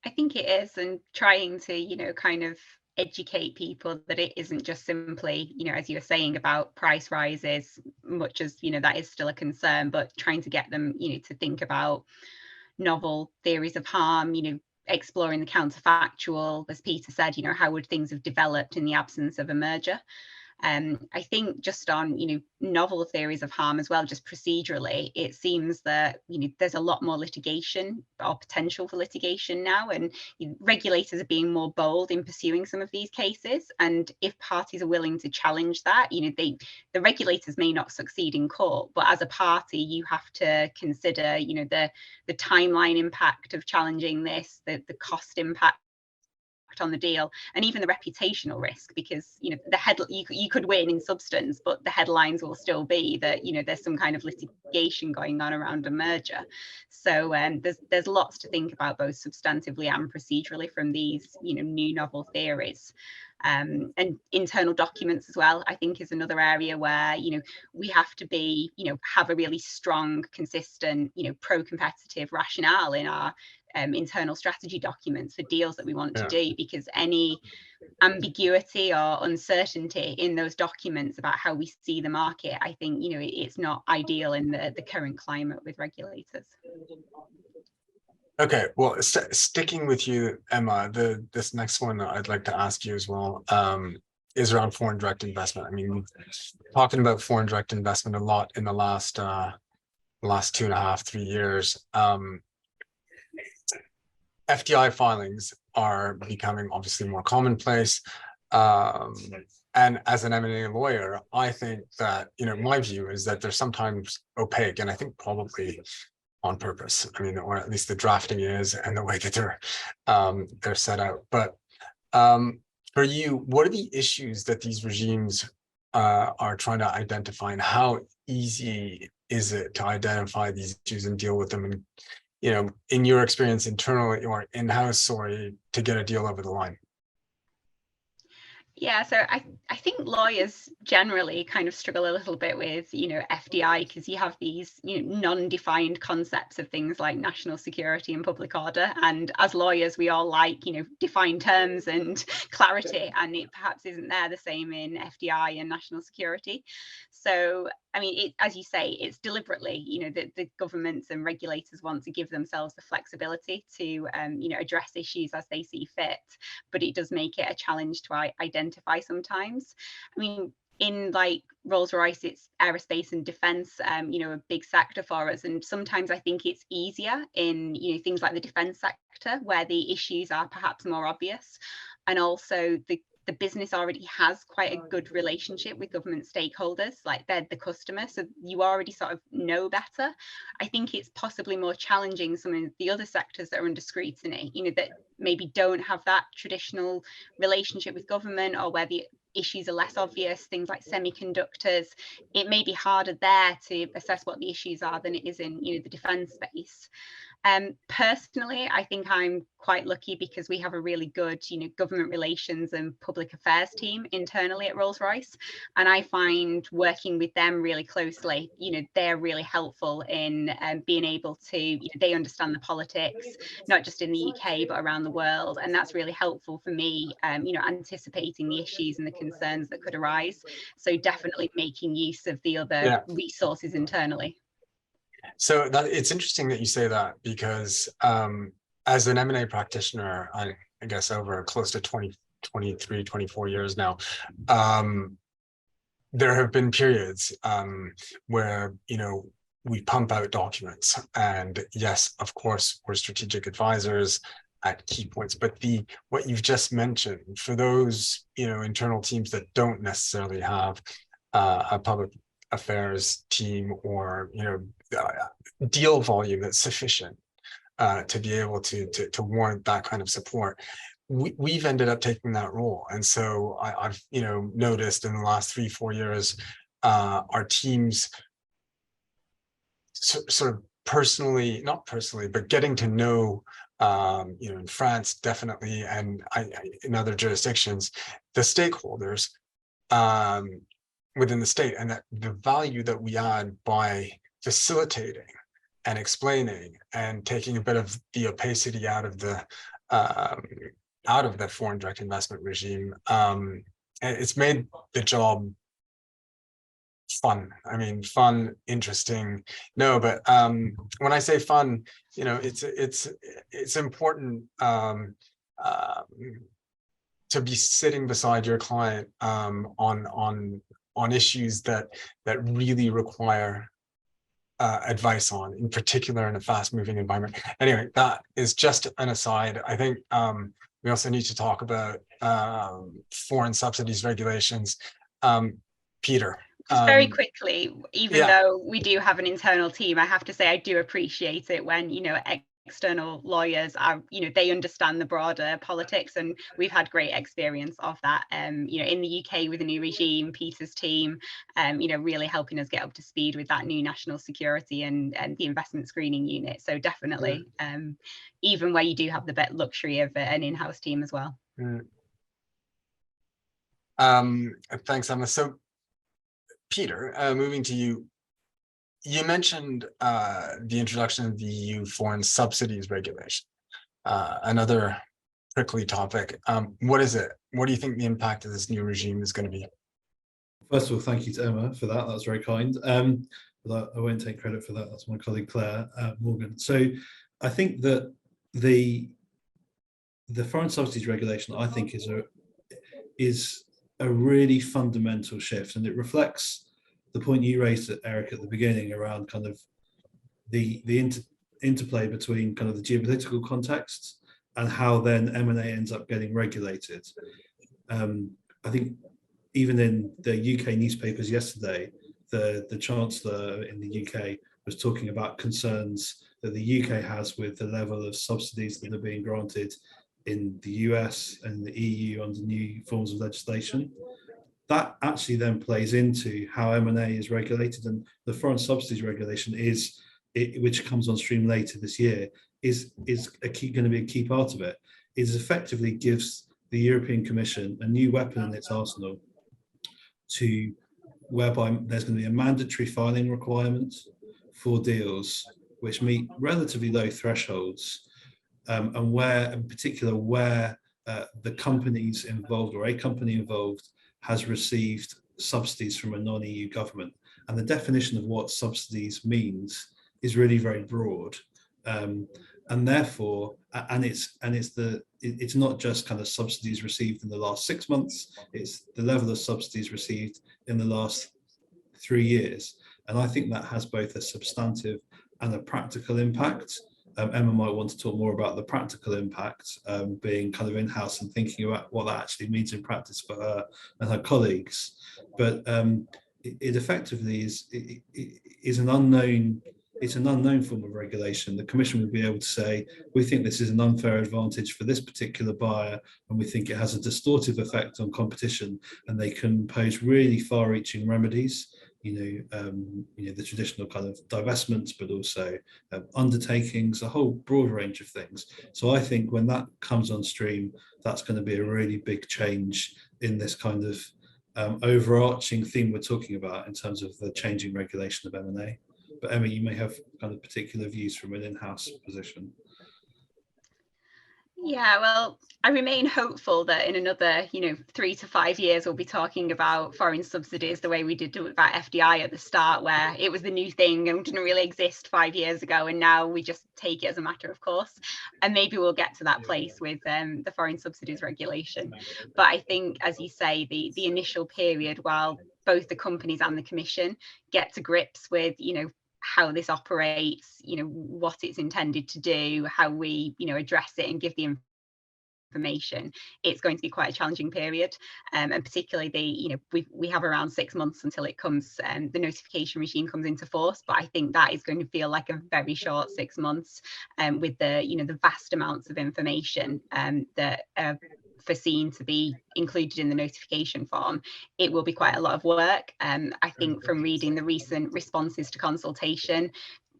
I think it is, and trying to, kind of educate people that it isn't just simply, as you were saying about price rises, much as, that is still a concern, but trying to get them, to think about novel theories of harm, exploring the counterfactual, as Peter said, how would things have developed in the absence of a merger? I think just on, novel theories of harm as well, just procedurally, it seems that, there's a lot more litigation or potential for litigation now, and regulators are being more bold in pursuing some of these cases. And if parties are willing to challenge that, the regulators may not succeed in court, but as a party, you have to consider, the timeline impact of challenging this, the cost impact on the deal, and even the reputational risk, because you could win in substance, but the headlines will still be that there's some kind of litigation going on around a merger. So there's lots to think about, both substantively and procedurally, from these new novel theories. And internal documents as well, I think, is another area where we have to be have a really strong, consistent pro-competitive rationale in our internal strategy documents for deals that we want to do, because any ambiguity or uncertainty in those documents about how we see the market, I think it's not ideal in the current climate with regulators. Okay, well, sticking with you, Emma, this next one that I'd like to ask you as well is around foreign direct investment. I mean, we've talking about foreign direct investment a lot in the last 2.5, 3 years. FDI filings are becoming obviously more commonplace. And as an M&A lawyer, I think that, my view is that they're sometimes opaque, and I think probably on purpose. I mean, or at least the drafting is, and the way that they're set out. But for you, what are the issues that these regimes are trying to identify, and how easy is it to identify these issues and deal with them? And in your experience internally or in-house, to get a deal over the line? Yeah, so I think lawyers generally kind of struggle a little bit with, FDI, because you have these, non-defined concepts of things like national security and public order. And as lawyers, we all like, defined terms and clarity, and it perhaps isn't there the same in FDI and national security. So, I mean, as you say, it's deliberately, the governments and regulators want to give themselves the flexibility to, address issues as they see fit, but it does make it a challenge to identify sometimes. I mean, in like Rolls-Royce, it's aerospace and defense, a big sector for us. And sometimes I think it's easier in, things like the defense sector, where the issues are perhaps more obvious. And also the business already has quite a good relationship with government stakeholders, like they're the customer, so you already sort of know better. I think it's possibly more challenging some of the other sectors that are under scrutiny, that maybe don't have that traditional relationship with government, or where the issues are less obvious, things like semiconductors. It may be harder there to assess what the issues are than it is in, the defense space. Personally, I think I'm quite lucky because we have a really good, government relations and public affairs team internally at Rolls-Royce. And I find working with them really closely, they're really helpful in being able to, they understand the politics, not just in the UK, but around the world. And that's really helpful for me, anticipating the issues and the concerns that could arise. So definitely making use of the other resources internally. So it's interesting that you say that, because as an M&A practitioner, I guess over close to 23, 24 years now, there have been periods where, we pump out documents, and yes, of course, we're strategic advisors at key points, but what you've just mentioned, for those, internal teams that don't necessarily have a public affairs team, or deal volume that's sufficient to be able to warrant that kind of support, we've ended up taking that role. And so I've noticed in the last 3-4 years, our teams sort of not personally, but getting to know, in France definitely, and in other jurisdictions, the stakeholders within the state, and that the value that we add by facilitating and explaining and taking a bit of the opacity out of the foreign direct investment regime, it's made the job fun. I mean, fun, interesting. No, but when I say fun, it's important to be sitting beside your client on issues that really require advice on, in particular in a fast-moving environment. Anyway, that is just an aside. I think we also need to talk about foreign subsidies regulations. Peter. Just very quickly, even though we do have an internal team, I have to say I do appreciate it when, external lawyers are, they understand the broader politics, and we've had great experience of that, in the UK with the new regime, Peter's team, really helping us get up to speed with that new national security and the investment screening unit. So definitely, even where you do have the luxury of an in-house team as well. Thanks, Emma. So Peter, moving to you. You mentioned the introduction of the EU foreign subsidies regulation, another prickly topic. What is it? What do you think the impact of this new regime is going to be? First of all, thank you to Emma for that. That was very kind. But I won't take credit for that. That's my colleague Claire Morgan. So I think that the foreign subsidies regulation, I think, is a really fundamental shift, and it reflects the point you raised, Eric, at the beginning around kind of the interplay between kind of the geopolitical context and how then M&A ends up getting regulated. I think even in the UK newspapers yesterday, the Chancellor in the UK was talking about concerns that the UK has with the level of subsidies that are being granted in the US and the EU under new forms of legislation. That actually then plays into how M&A is regulated, and the foreign subsidies regulation which comes on stream later this year, is going to be a key part of it. It effectively gives the European Commission a new weapon in its arsenal to whereby there's going to be a mandatory filing requirement for deals which meet relatively low thresholds, and where, in particular, where the companies involved or a company involved has received subsidies from a non-EU government. And the definition of what subsidies means is really very broad. And therefore, it's not just kind of subsidies received in the last 6 months, it's the level of subsidies received in the last 3 years. And I think that has both a substantive and a practical impact. Emma might want to talk more about the practical impact, being kind of in-house and thinking about what that actually means in practice for her and her colleagues. But it effectively is an unknown. It's an unknown form of regulation. The Commission will be able to say, we think this is an unfair advantage for this particular buyer, and we think it has a distortive effect on competition, and they can impose really far-reaching remedies. The traditional kind of divestments, but also undertakings, a whole broad range of things. So I think when that comes on stream, that's going to be a really big change in this kind of overarching theme we're talking about in terms of the changing regulation of M&A. But Emma, you may have kind of particular views from an in-house position. Yeah, well, I remain hopeful that in another, 3 to 5 years, we'll be talking about foreign subsidies the way we did about FDI at the start, where it was the new thing and didn't really exist 5 years ago, and now we just take it as a matter of course. And maybe we'll get to that place with the foreign subsidies regulation. But I think, as you say, the initial period, while both the companies and the Commission get to grips with, how this operates, what it's intended to do, how we, address it and give the information, it's going to be quite a challenging period. And particularly we have around 6 months until it comes, the notification regime comes into force. But I think that is going to feel like a very short 6 months, with the vast amounts of information that are foreseen to be included in the notification form. It will be quite a lot of work. I think from reading the recent responses to consultation,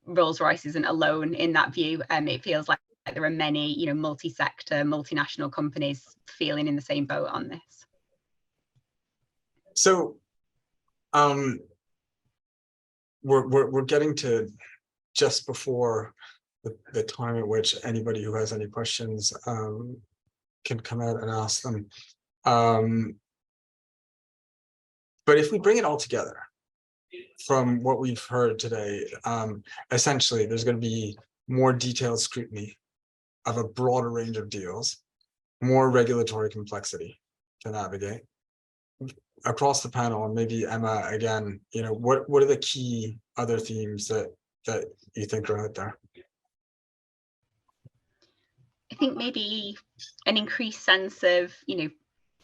Rolls-Royce isn't alone in that view. It feels like there are many, multi-sector, multinational companies feeling in the same boat on this. So we're getting to just before the time at which anybody who has any questions can come out and ask them. But if we bring it all together, from what we've heard today, essentially there's going to be more detailed scrutiny of a broader range of deals, more regulatory complexity to navigate. Across the panel, and maybe Emma again, what are the key other themes that you think are out there? I think maybe an increased sense of,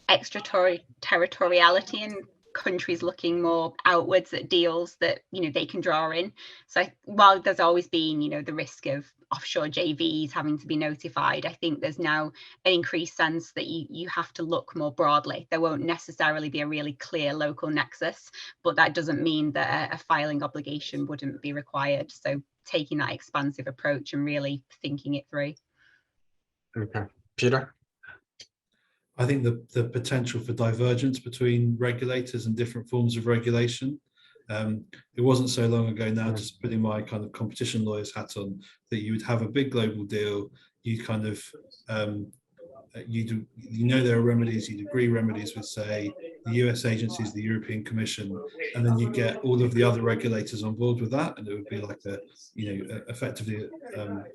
extraterritoriality and countries looking more outwards at deals that, they can draw in. So while there's always been, the risk of offshore JVs having to be notified, I think there's now an increased sense that you have to look more broadly. There won't necessarily be a really clear local nexus, but that doesn't mean that a filing obligation wouldn't be required. So taking that expansive approach and really thinking it through. Okay, Peter? I think the potential for divergence between regulators and different forms of regulation. It wasn't so long ago now, just putting my kind of competition lawyer's hat on, that you would have a big global deal, you kind of, there are remedies, you'd agree remedies with, say, the US agencies, the European Commission, and then you get all of the other regulators on board with that, and it would be like effectively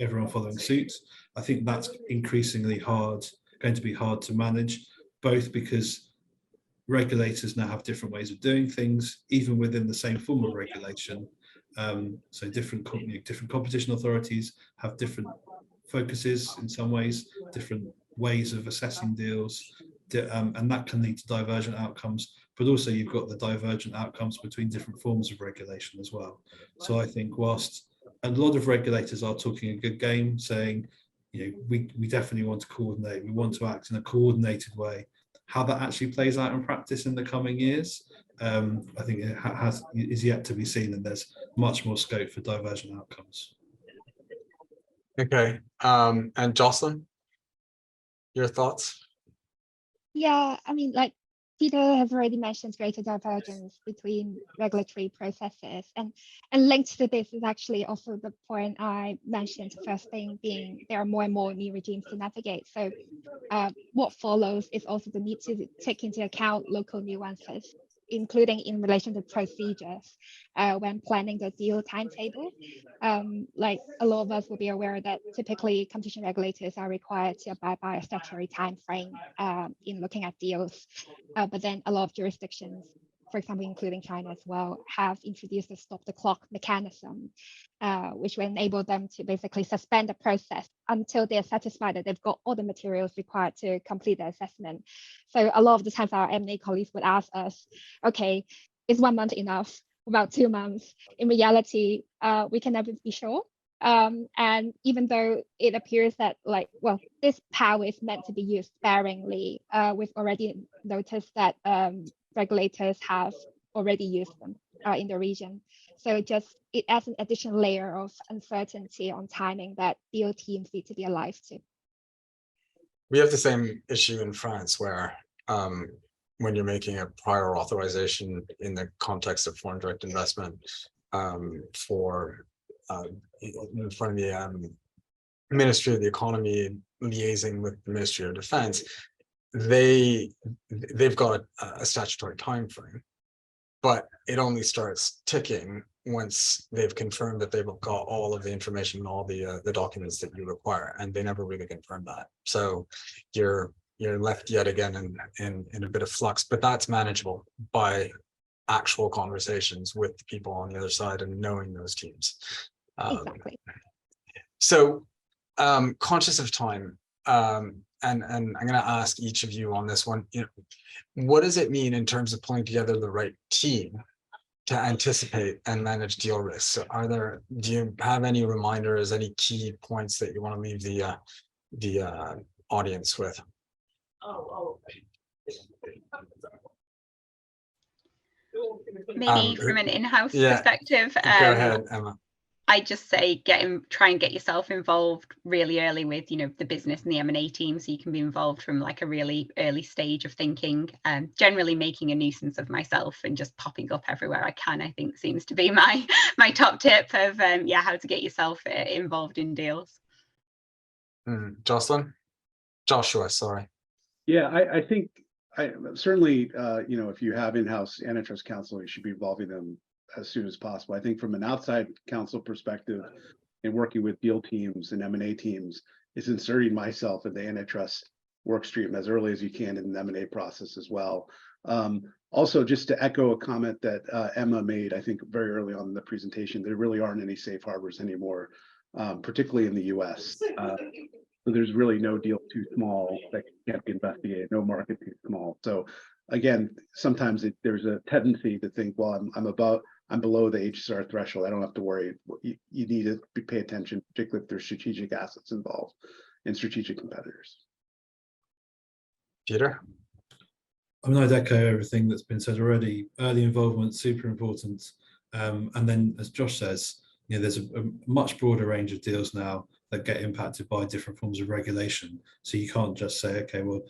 everyone following suit. I think that's increasingly going to be hard to manage, both because regulators now have different ways of doing things, even within the same form of regulation. So different competition authorities have different focuses in some ways, different ways of assessing deals, and that can lead to divergent outcomes. But also you've got the divergent outcomes between different forms of regulation as well. So I think whilst a lot of regulators are talking a good game, saying, we definitely want to coordinate, we want to act in a coordinated way. How that actually plays out in practice in the coming years, I think it is yet to be seen, and there's much more scope for divergent outcomes. Okay, and Jocelyn, your thoughts? Yeah, I mean, like Peter has already mentioned greater divergence between regulatory processes, and linked to this is actually also the point I mentioned. First thing being there are more and more new regimes to navigate. So what follows is also the need to take into account local nuances, including in relation to procedures when planning the deal timetable. Like a lot of us will be aware that typically competition regulators are required to abide by a statutory time frame in looking at deals. But then a lot of jurisdictions, for example, including China as well, have introduced a stop the clock mechanism, which will enable them to basically suspend the process until they're satisfied that they've got all the materials required to complete the assessment. So a lot of the times our M&A colleagues would ask us, okay, is 1 month enough? About 2 months? In reality, we can never be sure. And even though it appears that like, well, this power is meant to be used sparingly, we've already noticed that regulators have already used them in the region. So just it adds an additional layer of uncertainty on timing that deal teams need to be alive to. We have the same issue in France where when you're making a prior authorization in the context of foreign direct investment for in front of the Ministry of the Economy liaising with the Ministry of Defense, they've got a statutory time frame, but it only starts ticking once they've confirmed that they've got all of the information and all the documents that you require, and they never really confirmed that. So you're left yet again in a bit of flux, but that's manageable by actual conversations with the people on the other side and knowing those teams. Exactly. So conscious of time, and I'm going to ask each of you on this one, what does it mean in terms of pulling together the right team to anticipate and manage deal risks? So do you have any reminders, any key points that you want to leave the audience with? Maybe from an in-house perspective. Go ahead, Emma. I just say try and get yourself involved really early with the business and the M&A team, so you can be involved from like a really early stage of thinking. Generally making a nuisance of myself and just popping up everywhere I can, I think seems to be my top tip of how to get yourself involved in deals. Joshua, sorry. Yeah, I think certainly if you have in-house antitrust counsel, you should be involving them as soon as possible. I think from an outside counsel perspective, and working with deal teams and M&A teams, is inserting myself in the antitrust work stream as early as you can in the M&A process as well. Also, just to echo a comment that Emma made, I think very early on in the presentation, there really aren't any safe harbors anymore, particularly in the US. So there's really no deal too small that can't be investigated, no market too small. So again, sometimes there's a tendency to think, well, I'm below the HSR threshold, I don't have to worry. You need to pay attention, particularly if there's strategic assets involved and strategic competitors. Peter? I mean, I'd echo everything that's been said already. Early involvement, super important. And then, as Josh says, there's a much broader range of deals now that get impacted by different forms of regulation. So you can't just say, okay, well,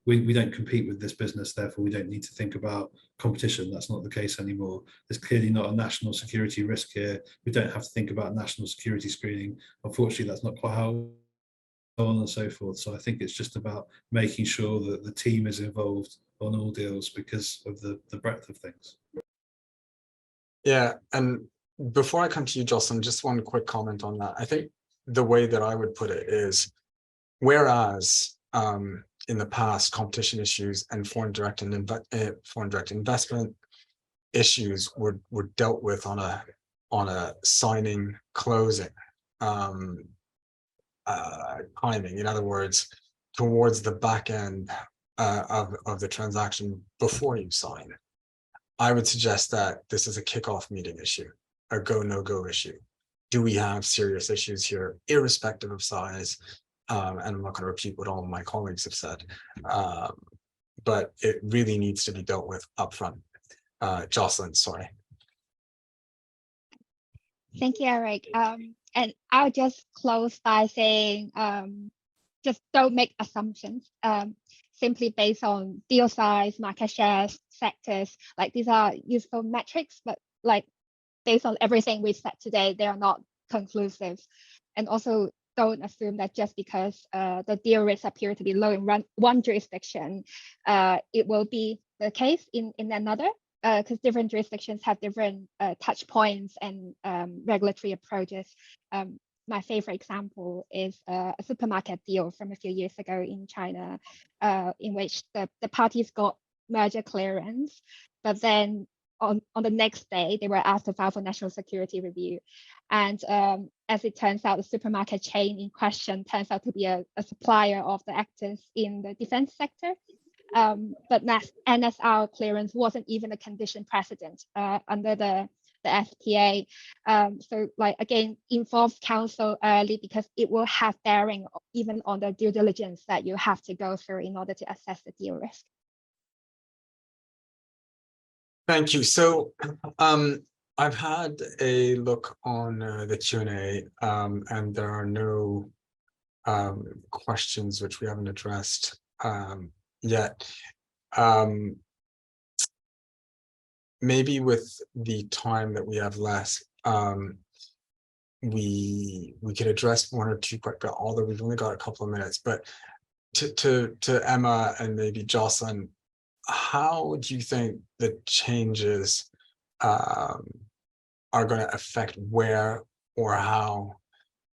we don't compete with this business, therefore we don't need to think about competition. That's not the case anymore. There's clearly not a national security risk here. We don't have to think about national security screening. Unfortunately, that's not quite how on and so forth. So I think it's just about making sure that the team is involved on all deals because of the breadth of things. Yeah, and before I come to you, Jocelyn, just one quick comment on that. I think the way that I would put it is, whereas in the past, competition issues and foreign direct investment issues were dealt with on a signing closing timing. In other words, towards the back end of the transaction before you sign. I would suggest that this is a kickoff meeting issue, a go, no go issue. Do we have serious issues here, irrespective of size? And I'm not going to repeat what all of my colleagues have said, but it really needs to be dealt with upfront. Jocelyn, sorry. Thank you, Eric. And I'll just close by saying, just don't make assumptions. simply based on deal size, market shares, sectors. Like these are useful metrics, but like based on everything we said today, they are not conclusive. And also don't assume that just because the deal risks appear to be low in one jurisdiction, it will be the case in another, because different jurisdictions have different touch points and regulatory approaches. My favorite example is a supermarket deal from a few years ago in China, in which the parties got merger clearance, but then on the next day, they were asked to file for national security review. And as it turns out, the supermarket chain in question turns out to be a supplier of the actors in the defense sector. But NSR clearance wasn't even a condition precedent under the FTA. So like, again, involve counsel early because it will have bearing even on the due diligence that you have to go through in order to assess the deal risk. Thank you. So I've had a look on the Q&A, and there are no questions which we haven't addressed yet. Maybe with the time that we have left, we could address one or two quick, although we've only got a couple of minutes. But to Emma and maybe Jocelyn, how do you think the changes are going to affect where or how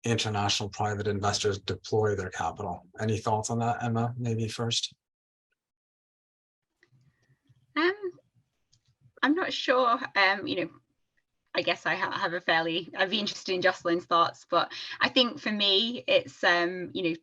international private investors deploy their capital? Any thoughts on that, Emma, maybe first? I'm not sure. I guess I'd be interested in Jocelyn's thoughts, but I think for me, it's, the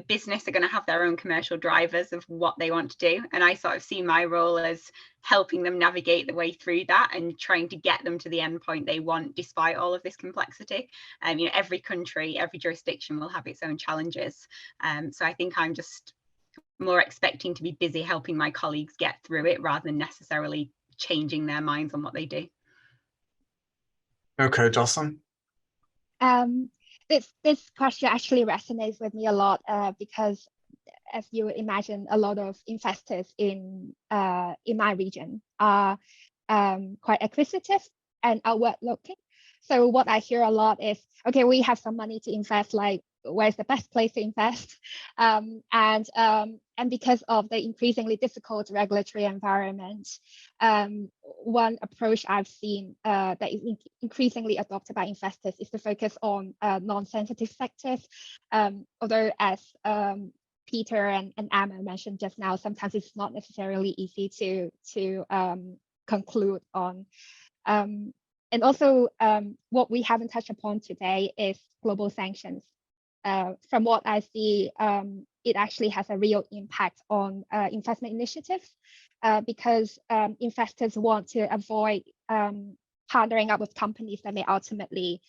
business are going to have their own commercial drivers of what they want to do. And I sort of see my role as helping them navigate the way through that and trying to get them to the end point they want, despite all of this complexity. Every country, every jurisdiction will have its own challenges. So I think I'm just more expecting to be busy helping my colleagues get through it rather than necessarily changing their minds on what they do. Okay, Jocelyn. This question actually resonates with me a lot because, as you would imagine, a lot of investors in my region are quite acquisitive and outward looking. So what I hear a lot is, okay, we have some money to invest, like where's the best place to invest? And because of the increasingly difficult regulatory environment, one approach I've seen that is increasingly adopted by investors is to focus on non-sensitive sectors. Although as Peter and Emma mentioned just now, sometimes it's not necessarily easy to conclude on. And also, what we haven't touched upon today is global sanctions. From what I see, it actually has a real impact on investment initiatives because investors want to avoid partnering up with companies that may ultimately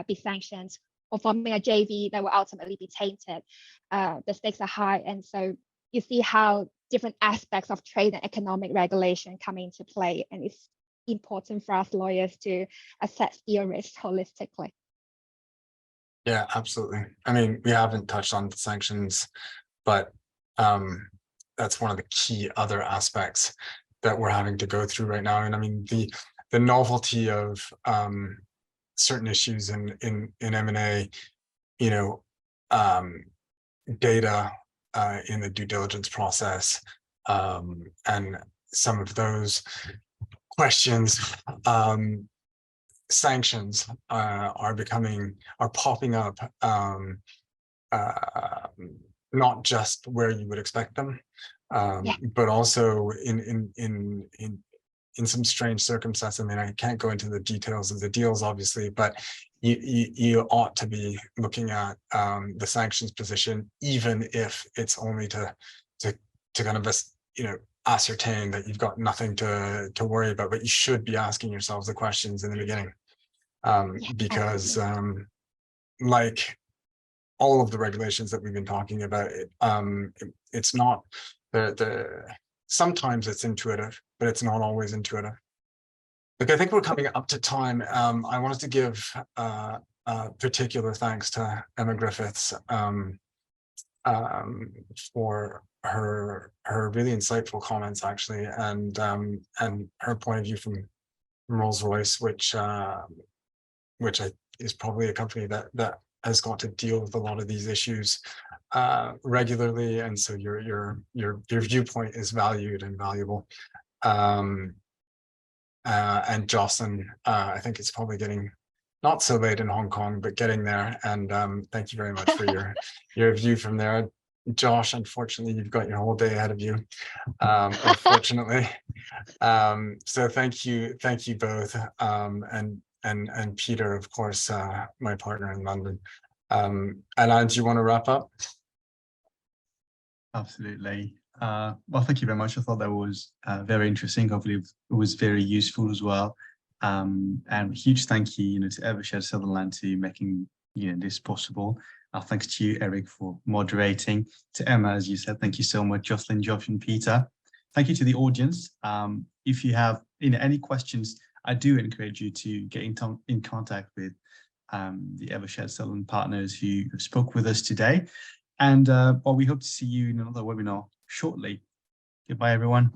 be sanctioned or forming a JV that will ultimately be tainted. The stakes are high. And so you see how different aspects of trade and economic regulation come into play. And it's important for us lawyers to assess deal risk holistically. Yeah, absolutely. I mean, we haven't touched on the sanctions, but that's one of the key other aspects that we're having to go through right now. And I mean, the novelty of certain issues in M&A, data in the due diligence process, and some of those questions, sanctions are popping up, not just where you would expect them, but also in some strange circumstances. I mean, I can't go into the details of the deals, obviously, but you ought to be looking at the sanctions position, even if it's only to kind of ascertain that you've got nothing to worry about, but you should be asking yourselves the questions in the beginning, because like all of the regulations that we've been talking about, it's not sometimes it's intuitive, but it's not always intuitive. Look, I think we're coming up to time. I wanted to give particular thanks to Emma Griffiths for her really insightful comments, actually, and her point of view from Rolls-Royce, which is probably a company that has got to deal with a lot of these issues regularly, and so your viewpoint is valued and valuable. And Jocelyn, I think it's probably getting not so late in Hong Kong, but getting there. And thank you very much for your view from there. Josh, unfortunately, you've got your whole day ahead of you, unfortunately. So thank you both, and Peter, of course, my partner in London. Alain, do you want to wrap up? Absolutely. Well, thank you very much. I thought that was very interesting. Hopefully it was very useful as well. And a huge thank you, to Evershed Sutherland to making this possible. Thanks to you, Eric, for moderating. To Emma, as you said, thank you so much. Jocelyn, Josh, and Peter. Thank you to the audience. If you have any questions, I do encourage you to get in contact with the Evershed Sutherland partners who spoke with us today. And we hope to see you in another webinar shortly. Goodbye, everyone.